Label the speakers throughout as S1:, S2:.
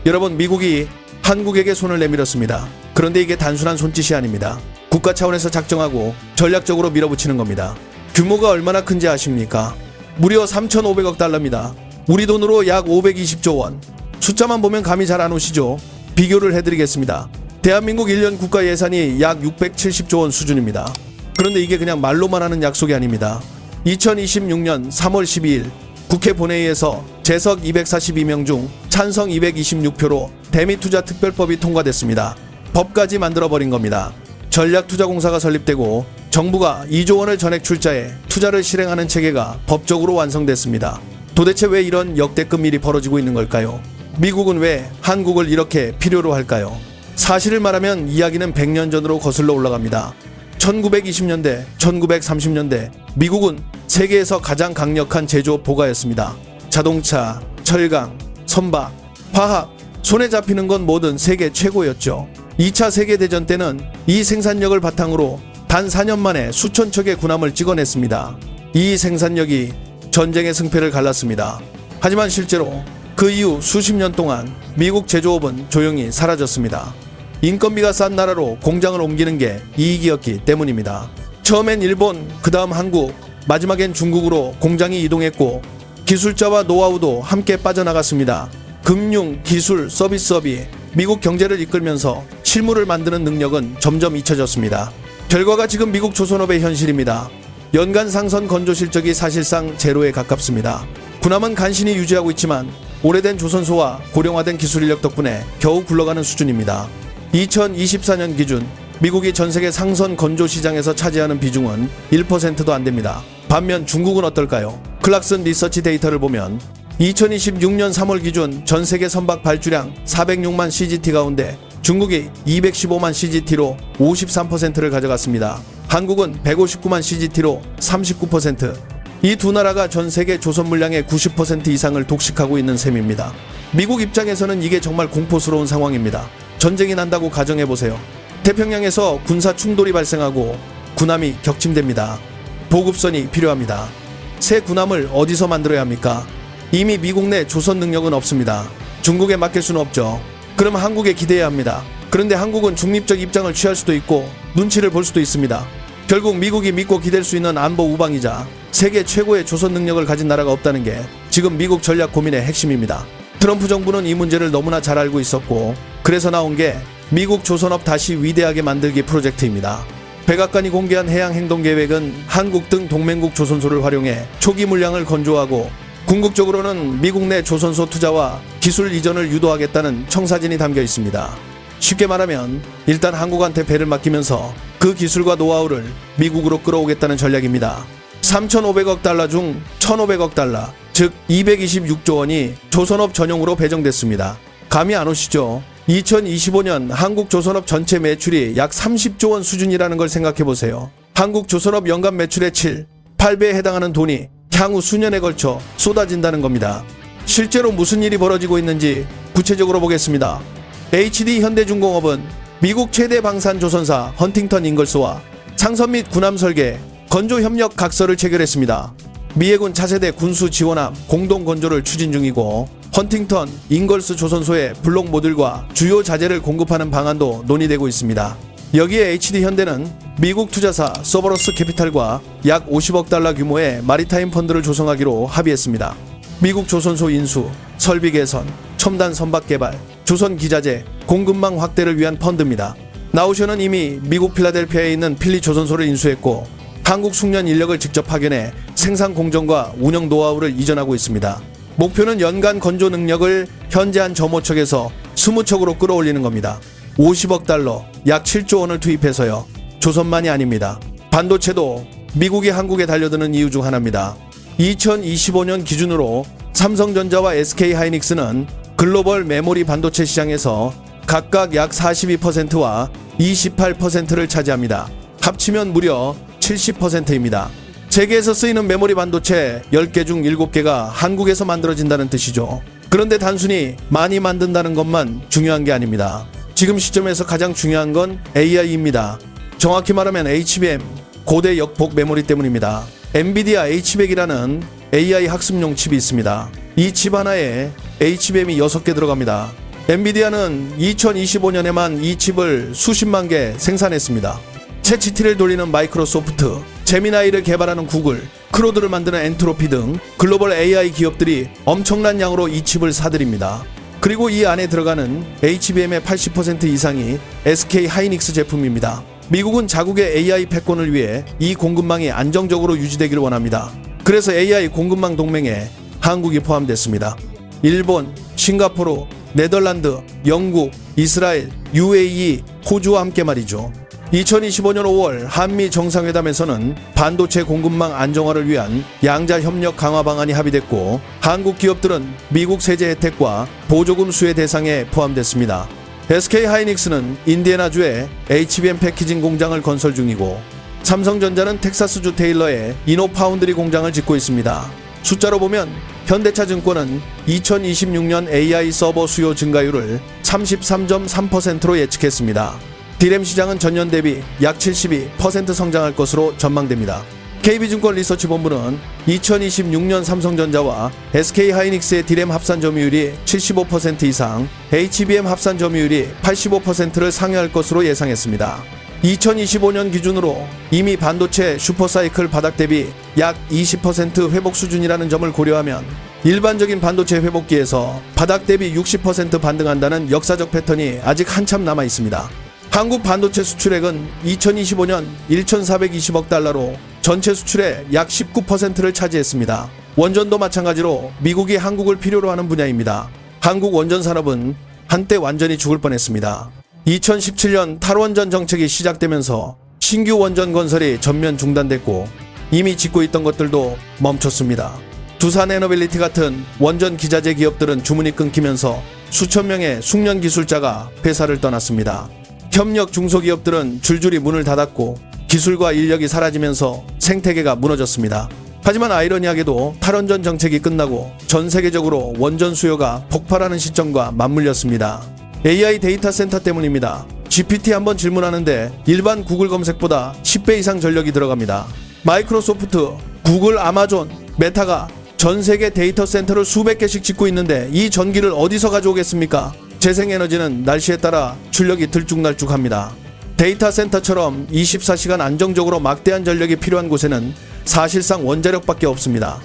S1: 여러분, 미국이 한국에게 손을 내밀었습니다. 그런데 이게 단순한 손짓이 아닙니다. 국가 차원에서 작정하고 전략적으로 밀어붙이는 겁니다. 규모가 얼마나 큰지 아십니까? 무려 3,500억 달러입니다. 우리 돈으로 약 520조 원. 숫자만 보면 감이 잘 안 오시죠? 비교를 해드리겠습니다. 대한민국 1년 국가 예산이 약 670조 원 수준입니다. 그런데 이게 그냥 말로만 하는 약속이 아닙니다. 2026년 3월 12일 국회 본회의에서 재석 242명 중 찬성 226표로 대미투자특별법이 통과됐습니다. 법까지 만들어버린 겁니다. 전략투자공사가 설립되고 정부가 2조 원을 전액 출자해 투자를 실행하는 체계가 법적으로 완성됐습니다. 도대체 왜 이런 역대급 일이 벌어지고 있는 걸까요? 미국은 왜 한국을 이렇게 필요로 할까요? 사실을 말하면 이야기는 100년 전으로 거슬러 올라갑니다. 1920년대, 1930년대 미국은 세계에서 가장 강력한 제조업 보가였습니다. 자동차, 철강, 선박, 화학, 손에 잡히는 건 뭐든 세계 최고였죠. 2차 세계대전 때는 이 생산력을 바탕으로 단 4년 만에 수천 척의 군함을 찍어냈습니다. 이 생산력이 전쟁의 승패를 갈랐습니다. 하지만 실제로 그 이후 수십 년 동안 미국 제조업은 조용히 사라졌습니다. 인건비가 싼 나라로 공장을 옮기는 게 이익이었기 때문입니다. 처음엔 일본, 그 다음 한국, 마지막엔 중국으로 공장이 이동했고 기술자와 노하우도 함께 빠져나갔습니다. 금융, 기술, 서비스업이 미국 경제를 이끌면서 실물을 만드는 능력은 점점 잊혀졌습니다. 결과가 지금 미국 조선업의 현실입니다. 연간 상선 건조 실적이 사실상 제로에 가깝습니다. 군함은 간신히 유지하고 있지만 오래된 조선소와 고령화된 기술 인력 덕분에 겨우 굴러가는 수준입니다. 2024년 기준 미국이 전세계 상선 건조 시장에서 차지하는 비중은 1%도 안 됩니다. 반면 중국은 어떨까요? 클락슨 리서치 데이터를 보면 2026년 3월 기준 전세계 선박 발주량 406만 CGT 가운데 중국이 215만 CGT로 53%를 가져갔습니다. 한국은 159만 CGT로 39%. 이 두 나라가 전 세계 조선 물량의 90% 이상을 독식하고 있는 셈입니다. 미국 입장에서는 이게 정말 공포스러운 상황입니다. 전쟁이 난다고 가정해보세요. 태평양에서 군사 충돌이 발생하고 군함이 격침됩니다. 보급선이 필요합니다. 새 군함을 어디서 만들어야 합니까? 이미 미국 내 조선 능력은 없습니다. 중국에 맡길 수는 없죠. 그럼 한국에 기대해야 합니다. 그런데 한국은 중립적 입장을 취할 수도 있고 눈치를 볼 수도 있습니다. 결국 미국이 믿고 기댈 수 있는 안보 우방이자 세계 최고의 조선 능력을 가진 나라가 없다는 게 지금 미국 전략 고민의 핵심입니다. 트럼프 정부는 이 문제를 너무나 잘 알고 있었고 그래서 나온 게 미국 조선업 다시 위대하게 만들기 프로젝트입니다. 백악관이 공개한 해양 행동 계획은 한국 등 동맹국 조선소를 활용해 초기 물량을 건조하고 궁극적으로는 미국 내 조선소 투자와 기술 이전을 유도하겠다는 청사진이 담겨 있습니다. 쉽게 말하면 일단 한국한테 배를 맡기면서 그 기술과 노하우를 미국으로 끌어오겠다는 전략입니다. 3,500억 달러 중 1,500억 달러, 즉 226조 원이 조선업 전용으로 배정됐습니다. 감이 안 오시죠? 2025년 한국 조선업 전체 매출이 약 30조 원 수준이라는 걸 생각해보세요. 한국 조선업 연간 매출의 7, 8배에 해당하는 돈이 향후 수년에 걸쳐 쏟아진다는 겁니다. 실제로 무슨 일이 벌어지고 있는지 구체적으로 보겠습니다. HD 현대중공업은 미국 최대 방산 조선사 헌팅턴 잉걸스와 상선 및 군함 설계, 건조 협력 각서를 체결했습니다. 미해군 차세대 군수 지원함 공동 건조를 추진 중이고 헌팅턴 잉걸스 조선소의 블록 모듈과 주요 자재를 공급하는 방안도 논의되고 있습니다. 여기에 HD 현대는 미국 투자사 서버러스 캐피탈과 약 50억 달러 규모의 마리타임 펀드를 조성하기로 합의했습니다. 미국 조선소 인수, 설비 개선, 첨단 선박 개발, 조선 기자재, 공급망 확대를 위한 펀드입니다. 나우셔는 이미 미국 필라델피아에 있는 필리 조선소를 인수했고 한국 숙련 인력을 직접 파견해 생산 공정과 운영 노하우를 이전하고 있습니다. 목표는 연간 건조 능력을 현재 한 점호척에서 20척으로 끌어올리는 겁니다. 50억 달러, 약 7조 원을 투입해서요. 조선만이 아닙니다. 반도체도 미국이 한국에 달려드는 이유 중 하나입니다. 2025년 기준으로 삼성전자와 SK하이닉스는 글로벌 메모리 반도체 시장에서 각각 약 42%와 28%를 차지합니다. 합치면 무려 70%입니다. 세계에서 쓰이는 메모리 반도체 10개 중 7개가 한국에서 만들어진다는 뜻이죠. 그런데 단순히 많이 만든다는 것만 중요한 게 아닙니다. 지금 시점에서 가장 중요한 건 AI입니다. 정확히 말하면 HBM, 고대 역폭 메모리 때문입니다. 엔비디아 H100이라는 AI 학습용 칩이 있습니다. 이 칩 하나에 HBM이 6개 들어갑니다. 엔비디아는 2025년에만 이 칩을 수십만 개 생산했습니다. 챗GPT를 돌리는 마이크로소프트, 제미나이를 개발하는 구글, 크로드를 만드는 엔트로피 등 글로벌 AI 기업들이 엄청난 양으로 이 칩을 사들입니다. 그리고 이 안에 들어가는 HBM의 80% 이상이 SK 하이닉스 제품입니다. 미국은 자국의 AI 패권을 위해 이 공급망이 안정적으로 유지되기를 원합니다. 그래서 AI 공급망 동맹에 한국이 포함됐습니다. 일본, 싱가포르, 네덜란드, 영국, 이스라엘, UAE, 호주와 함께 말이죠. 2025년 5월 한미 정상회담에서는 반도체 공급망 안정화를 위한 양자 협력 강화 방안이 합의됐고, 한국 기업들은 미국 세제 혜택과 보조금 수혜 대상에 포함됐습니다. SK 하이닉스는 인디애나주에 HBM 패키징 공장을 건설 중이고, 삼성전자는 텍사스주 테일러에 이노파운드리 공장을 짓고 있습니다. 숫자로 보면 현대차증권은 2026년 AI 서버 수요 증가율을 33.3%로 예측했습니다. D램 시장은 전년 대비 약 72% 성장할 것으로 전망됩니다. KB증권 리서치본부는 2026년 삼성전자와 SK하이닉스의 D램 합산 점유율이 75% 이상, HBM 합산 점유율이 85%를 상회할 것으로 예상했습니다. 2025년 기준으로 이미 반도체 슈퍼사이클 바닥 대비 약 20% 회복 수준이라는 점을 고려하면 일반적인 반도체 회복기에서 바닥 대비 60% 반등한다는 역사적 패턴이 아직 한참 남아 있습니다. 한국 반도체 수출액은 2025년 1,420억 달러로 전체 수출의 약 19%를 차지했습니다. 원전도 마찬가지로 미국이 한국을 필요로 하는 분야입니다. 한국 원전 산업은 한때 완전히 죽을 뻔했습니다. 2017년 탈원전 정책이 시작되면서 신규 원전 건설이 전면 중단됐고, 이미 짓고 있던 것들도 멈췄습니다. 두산에너빌리티 같은 원전 기자재 기업들은 주문이 끊기면서 수천 명의 숙련 기술자가 회사를 떠났습니다. 협력 중소기업들은 줄줄이 문을 닫았고 기술과 인력이 사라지면서 생태계가 무너졌습니다. 하지만 아이러니하게도 탈원전 정책이 끝나고 전 세계적으로 원전 수요가 폭발하는 시점과 맞물렸습니다. AI 데이터 센터 때문입니다. GPT 한번 질문하는데 일반 구글 검색보다 10배 이상 전력이 들어갑니다. 마이크로소프트, 구글, 아마존, 메타가 전 세계 데이터 센터를 수백 개씩 짓고 있는데 이 전기를 어디서 가져오겠습니까? 재생에너지는 날씨에 따라 출력이 들쭉날쭉합니다. 데이터 센터처럼 24시간 안정적으로 막대한 전력이 필요한 곳에는 사실상 원자력밖에 없습니다.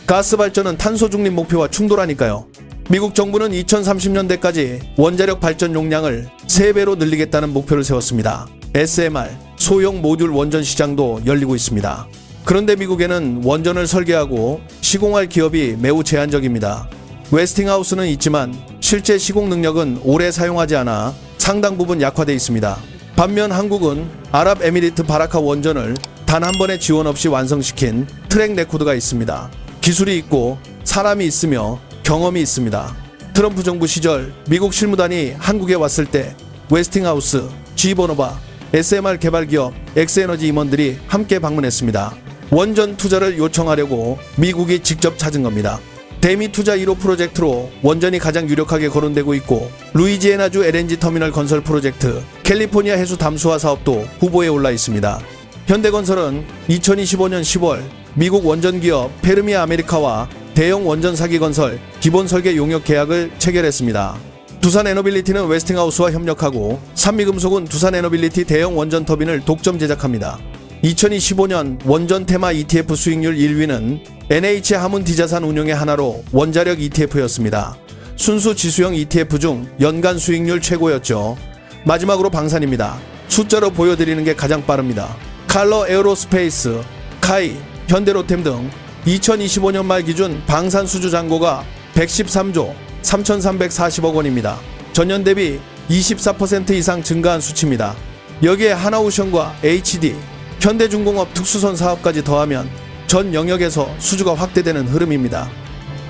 S1: 가스 발전은 탄소 중립 목표와 충돌하니까요. 미국 정부는 2030년대까지 원자력 발전 용량을 3배로 늘리겠다는 목표를 세웠습니다. SMR, 소형 모듈 원전 시장도 열리고 있습니다. 그런데 미국에는 원전을 설계하고 시공할 기업이 매우 제한적입니다. 웨스팅하우스는 있지만 실제 시공 능력은 오래 사용하지 않아 상당 부분 약화되어 있습니다. 반면 한국은 아랍에미리트 바라카 원전을 단 한 번의 지원 없이 완성시킨 트랙 레코드가 있습니다. 기술이 있고 사람이 있으며 경험이 있습니다. 트럼프 정부 시절 미국 실무단이 한국에 왔을 때 웨스팅하우스, G보노바, SMR 개발 기업 엑스에너지 임원들이 함께 방문했습니다. 원전 투자를 요청하려고 미국이 직접 찾은 겁니다. 대미 투자 1호 프로젝트로 원전이 가장 유력하게 거론되고 있고, 루이지애나주 LNG 터미널 건설 프로젝트, 캘리포니아 해수 담수화 사업도 후보에 올라 있습니다. 현대건설은 2025년 10월 미국 원전 기업 페르미아 아메리카와 대형 원전 사기 건설 기본 설계 용역 계약을 체결했습니다. 두산에너빌리티는 웨스팅하우스와 협력하고, 산미금속은 두산에너빌리티 대형 원전 터빈을 독점 제작합니다. 2025년 원전 테마 ETF 수익률 1위는 NH 하문디자산 운용의 하나로 원자력 ETF였습니다. 순수 지수형 ETF 중 연간 수익률 최고였죠. 마지막으로 방산입니다. 숫자로 보여드리는 게 가장 빠릅니다. 칼러 에어로스페이스, 카이, 현대로템 등 2025년 말 기준 방산 수주 잔고가 113조 3,340억 원입니다. 전년 대비 24% 이상 증가한 수치입니다. 여기에 하나오션과 HD, 현대중공업 특수선 사업까지 더하면 전 영역에서 수주가 확대되는 흐름입니다.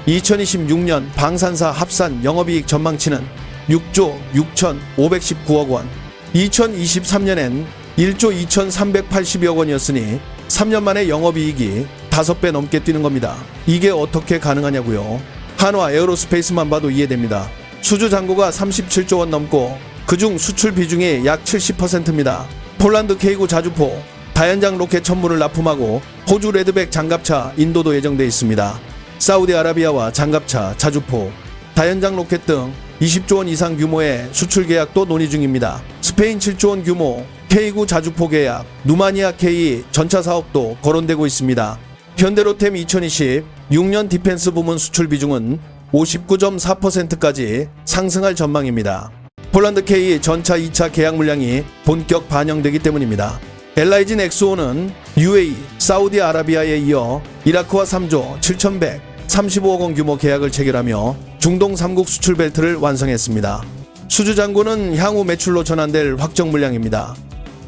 S1: 2026년 방산사 합산 영업이익 전망치는 6조 6,519억 원, 2023년엔 1조 2,380억 원이었으니 3년 만에 영업이익이 5배 넘게 뛰는 겁니다. 이게 어떻게 가능하냐고요? 한화 에어로스페이스만 봐도 이해됩니다. 수주 잔고가 37조 원 넘고 그중 수출 비중이 약 70%입니다. 폴란드 K9 자주포, 다연장 로켓 천문을 납품하고 호주 레드백 장갑차 인도도 예정돼 있습니다. 사우디아라비아와 장갑차, 자주포, 다연장 로켓 등 20조 원 이상 규모의 수출 계약도 논의 중입니다. 스페인 7조 원 규모 K9 자주포 계약, 누마니아 K 전차 사업도 거론되고 있습니다. 현대로템 2026년 디펜스 부문 수출 비중은 59.4%까지 상승할 전망입니다. 폴란드 K 전차 2차 계약 물량이 본격 반영되기 때문입니다. LIG 넥스온은 UAE, 사우디아라비아에 이어 이라크와 3조 7,135억 원 규모 계약을 체결하며 중동 3국 수출 벨트를 완성했습니다. 수주 잔고는 향후 매출로 전환될 확정 물량입니다.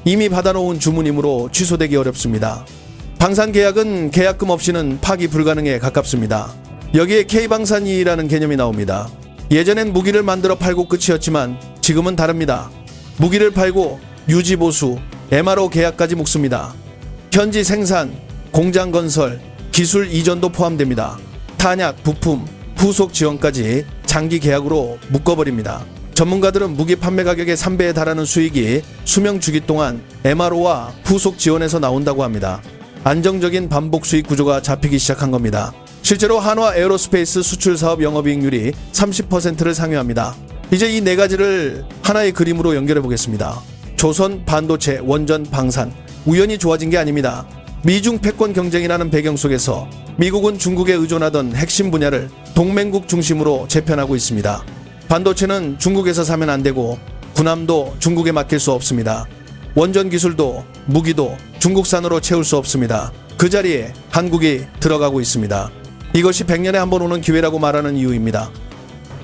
S1: 이미 받아놓은 주문이므로 취소되기 어렵습니다. 방산 계약은 계약금 없이는 파기 불가능에 가깝습니다. 여기에 K방산이라는 개념이 나옵니다. 예전엔 무기를 만들어 팔고 끝이었지만 지금은 다릅니다. 무기를 팔고 유지 보수, MRO 계약까지 묶습니다. 현지 생산, 공장 건설, 기술 이전도 포함됩니다. 탄약, 부품, 후속 지원까지 장기 계약으로 묶어버립니다. 전문가들은 무기 판매 가격의 3배에 달하는 수익이 수명 주기 동안 MRO와 후속 지원에서 나온다고 합니다. 안정적인 반복 수익 구조가 잡히기 시작한 겁니다. 실제로 한화 에어로스페이스 수출 사업 영업이익률이 30%를 상회합니다. 이제 이 네 가지를 하나의 그림으로 연결해 보겠습니다. 조선, 반도체, 원전, 방산. 우연히 좋아진 게 아닙니다. 미중 패권 경쟁이라는 배경 속에서 미국은 중국에 의존하던 핵심 분야를 동맹국 중심으로 재편하고 있습니다. 반도체는 중국에서 사면 안 되고 군함도 중국에 맡길 수 없습니다. 원전 기술도 무기도 중국산으로 채울 수 없습니다. 그 자리에 한국이 들어가고 있습니다. 이것이 100년에 한 번 오는 기회라고 말하는 이유입니다.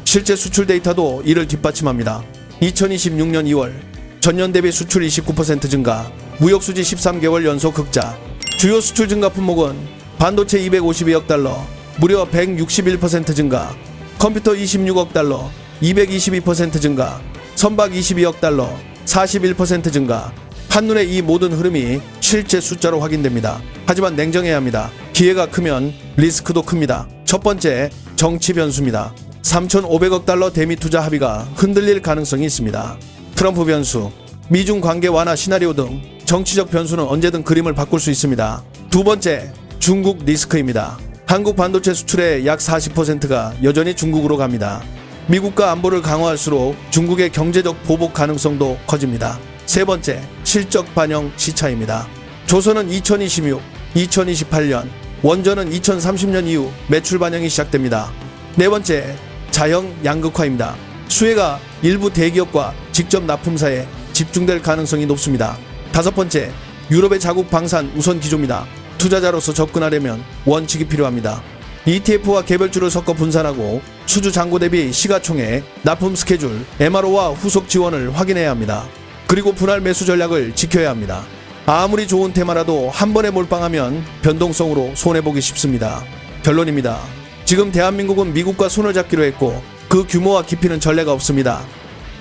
S1: 실제 수출 데이터도 이를 뒷받침합니다. 2026년 2월 전년 대비 수출 29% 증가, 무역수지 13개월 연속 흑자. 주요 수출 증가 품목은 반도체 252억 달러, 무려 161% 증가, 컴퓨터 26억 달러, 222% 증가, 선박 22억 달러, 41% 증가. 한눈에 이 모든 흐름이 실제 숫자로 확인됩니다. 하지만 냉정해야 합니다. 기회가 크면 리스크도 큽니다. 첫 번째, 정치 변수입니다. 3,500억 달러 대미 투자 합의가 흔들릴 가능성이 있습니다. 트럼프 변수, 미중 관계 완화 시나리오 등 정치적 변수는 언제든 그림을 바꿀 수 있습니다. 두 번째, 중국 리스크입니다. 한국 반도체 수출의 약 40%가 여전히 중국으로 갑니다. 미국과 안보를 강화할수록 중국의 경제적 보복 가능성도 커집니다. 세 번째, 실적 반영 시차입니다. 조선은 2026, 2028년, 원전은 2030년 이후 매출 반영이 시작됩니다. 네 번째, 자형 양극화입니다. 수혜가 일부 대기업과 직접 납품사에 집중될 가능성이 높습니다. 다섯 번째, 유럽의 자국 방산 우선 기조입니다. 투자자로서 접근하려면 원칙이 필요합니다. ETF와 개별주를 섞어 분산하고 수주 잔고 대비 시가총액, 납품 스케줄, MRO와 후속 지원을 확인해야 합니다. 그리고 분할 매수 전략을 지켜야 합니다. 아무리 좋은 테마라도 한 번에 몰빵하면 변동성으로 손해보기 쉽습니다. 결론입니다. 지금 대한민국은 미국과 손을 잡기로 했고 그 규모와 깊이는 전례가 없습니다.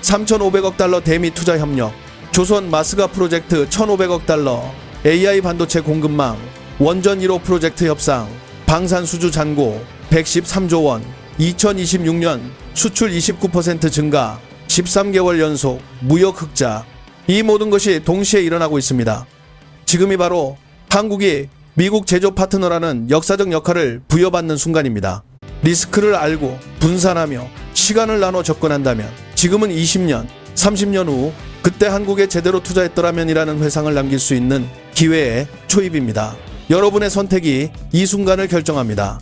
S1: 3,500억 달러 대미 투자 협력, 조선 마스가 프로젝트 1,500억 달러, AI 반도체 공급망, 원전 1호 프로젝트 협상, 방산 수주 잔고 113조 원, 2026년 수출 29% 증가, 13개월 연속 무역 흑자. 이 모든 것이 동시에 일어나고 있습니다. 지금이 바로 한국이 미국 제조 파트너라는 역사적 역할을 부여받는 순간입니다. 리스크를 알고 분산하며 시간을 나눠 접근한다면 지금은 20년, 30년 후 그때 한국에 제대로 투자했더라면이라는 회상을 남길 수 있는 기회의 초입입니다. 여러분의 선택이 이 순간을 결정합니다.